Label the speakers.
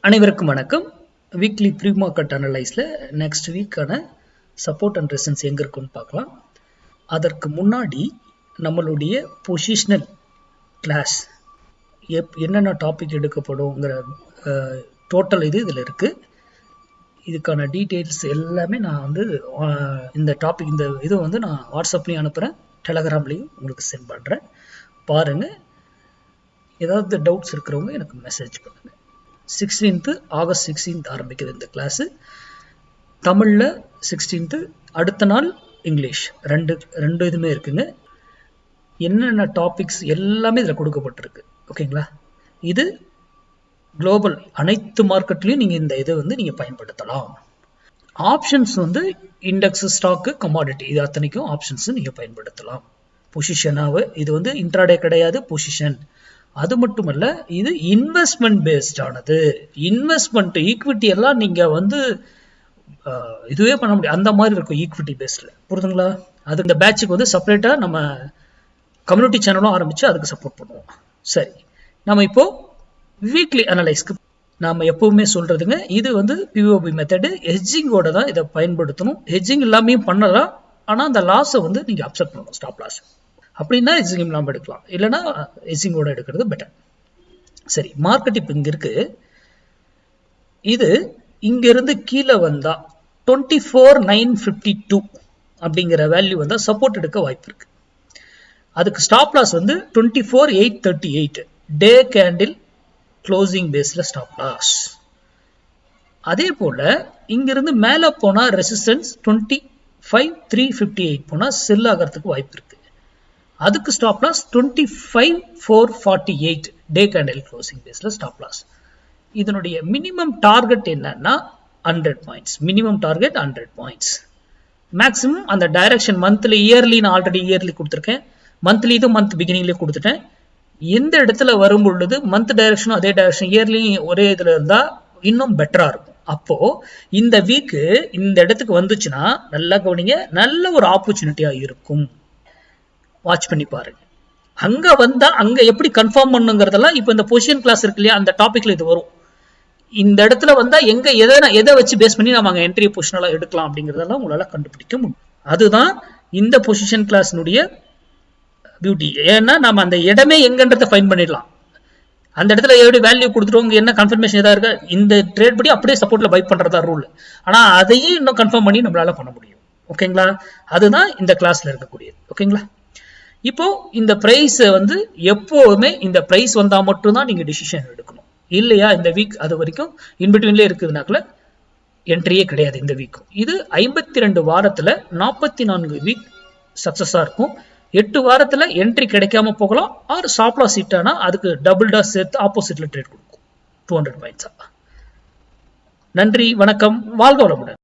Speaker 1: அனைவருக்கும் வணக்கம். Weekly pre market அனலைஸில் நெக்ஸ்ட் வீக்கான சப்போர்ட் அண்ட் ரெசிஸ்டன்ஸ் எங்கே இருக்குன்னு பார்க்கலாம். அதற்கு முன்னாடி நம்மளுடைய பொசிஷனல் கிளாஸ் என்னென்ன டாபிக் எடுக்கப்படுங்கிற டோட்டல் இதில் இருக்குது. இதுக்கான டீட்டெயில்ஸ் எல்லாமே நான் இந்த டாபிக் நான் வாட்ஸ்அப்லேயும் அனுப்புகிறேன், டெலகிராம்லேயும் உங்களுக்கு சென்ட் பண்ணுறேன். பாருங்கள். ஏதாவது டவுட்ஸ் இருக்கிறவங்க எனக்கு மெசேஜ் பண்ணுங்கள். 16th ஆகஸ்ட் 16th ஆரம்பிக்குது இந்த கிளாஸு. தமிழில் 16th, அடுத்த நாள் இங்கிலீஷ், ரெண்டு இதுவுமே இருக்குங்க. என்னென்ன டாபிக்ஸ் எல்லாமே இதில் கொடுக்கப்பட்டிருக்கு. ஓகேங்களா? இது குளோபல் அனைத்து மார்க்கெட்லையும் நீங்கள் இந்த இதை நீங்கள் பயன்படுத்தலாம். ஆப்ஷன்ஸ் இண்டெக்ஸ், ஸ்டாக்கு, கமாடிட்டி, இது அத்தனைக்கும் ஆப்ஷன்ஸ் நீங்கள் பயன்படுத்தலாம். பொசிஷனாக இது இன்ட்ராடே கிடையாது, பொசிஷன். அது மட்டுமல்ல, இது இன்வெஸ்ட்மெண்ட் பேஸ்டானது. இன்வெஸ்ட்மெண்ட் ஈக்விட்டி எல்லாம் நீங்க இதுவே பண்ண முடியும், அந்த மாதிரி இருக்கும் ஈக்விட்டி பேஸ்ல. புரியுதுங்களா? அது இந்த பேட்சுக்கு செப்பரேட்டா நம்ம கம்யூனிட்டி சேனலும் ஆரம்பிச்சு அதுக்கு சப்போர்ட் பண்ணுவோம். சரி, நம்ம இப்போ வீக்லி அனலைஸ்க்கு நாம எப்பவுமே சொல்றதுங்க, இது பிஓபி மெத்தடு. ஹெட்ஜிங்கோட தான் இதை பயன்படுத்தணும். ஹெட்ஜிங் எல்லாமே பண்ணலாம், ஆனா அந்த லாஸை நீங்க அப்செட் பண்ணணும், ஸ்டாப் லாஸ். அப்படின்னா ஹெட்ஜிங் இல்லாமல் எடுக்கலாம், இல்லைன்னா ஹெட்ஜிங்கோட எடுக்கிறது பெட்டர். சரி, மார்க்கெட் இப்போ இங்கே இருக்கு. இது இங்கிருந்து கீழே வந்தா 24,952 அப்படிங்கிற வேல்யூ வந்தால் சப்போர்ட் எடுக்க வாய்ப்பு இருக்கு. அதுக்கு stop loss 24,838 day candle closing பேஸ்ல ஸ்டாப் லாஸ். அதே போல இங்கிருந்து மேலே போனா ரெசிஸ்டன்ஸ் 25,358 போனா செல் ஆகிறதுக்கு வாய்ப்பு இருக்கு. அதுக்கு stop loss 25,448 day candle closing பேஸ்ல ஸ்டாப் லாஸ். இதனுடைய மினிமம் டார்கெட் என்னன்னா 100 points. Minimum target 100 points. Maximum அந்த டைரக்ஷன் மந்த்லி, இயர்லி நான் ஆல்ரெடி இயர்லி கொடுத்துருக்கேன், மந்த்லி இது மந்த் பிகினிங்லேயே கொடுத்துட்டேன். எந்த இடத்துல வரும் பொழுது மந்த் டைரக்ஷனும் அதே டைரக்ஷன், இயர்லி ஒரே இதில் இருந்தால் இன்னும் பெட்டரா இருக்கும். அப்போ இந்த வீக்கு இந்த இடத்துக்கு வந்துச்சுன்னா நல்லா கவனிங்க, நல்ல ஒரு ஆப்பர்ச்சுனிட்டியா இருக்கும். வாட்ச் பண்ணி பாருங்க. அங்க வந்தா அங்க எப்படி கன்ஃபார்ம் பண்ணுங்கிறதெல்லாம் இப்போ இந்த பொசிஷன் கிளாஸ் இருக்கு இல்லையா, அந்த டாபிக்ல இது வரும். இந்த இடத்துல வந்தா எங்க எதை வச்சு பேஸ் பண்ணி நம்ம அங்க என்ட்ரி பொசிஷனெல்லாம் எடுக்கலாம் அப்படிங்கறதெல்லாம் உங்களால கண்டுபிடிக்க முடியும். அதுதான் இந்த பொசிஷன் கிளாஸ்னுடைய பியூட்டி. ஏன்னா நம்ம அந்த இடமே எங்கன்றதை ஃபைண்ட் பண்ணிடலாம். அந்த இடத்துல எப்படி வேல்யூ கொடுத்துருவோங்க, என்ன கன்ஃபர்மேஷன் ஏதாவது இருக்கா, இந்த ட்ரேட் படி அப்படியே சப்போர்ட்ல பை பண்றதா ரூல். ஆனா அதையும் இன்னும் கன்ஃபார்ம் பண்ணி நம்மளால பண்ண முடியும். ஓகேங்களா? அதுதான் இந்த கிளாஸ்ல இருக்கக்கூடியது. ஓகேங்களா? இப்போ இந்த பிரைஸ் எப்போவுமே இந்த பிரைஸ் வந்தா மட்டும்தான் நீங்க டிசிஷன் எடுக்கணும். இல்லையா இந்த வீக் அது வரைக்கும் இன்பிட்வீன்ல இருக்குதுனாக்கல என்ட்ரியே கிடையாது. இந்த வீக்கும் இது 52 வாரத்துல 44 வீக் சக்சஸா இருக்கும். 8 வாரத்துல என்ட்ரி கிடைக்காம போகலாம், ஆர் ஸ்டாப் லாஸ் ஹிட் ஆனா அதுக்கு டபுள் டாஸ் சேர்த்து ஆப்போசிட்ல ட்ரேட் கொடுக்கும் 200 பாயிண்ட்ஸா. நன்றி, வணக்கம், வாழ்க வளமுடன்.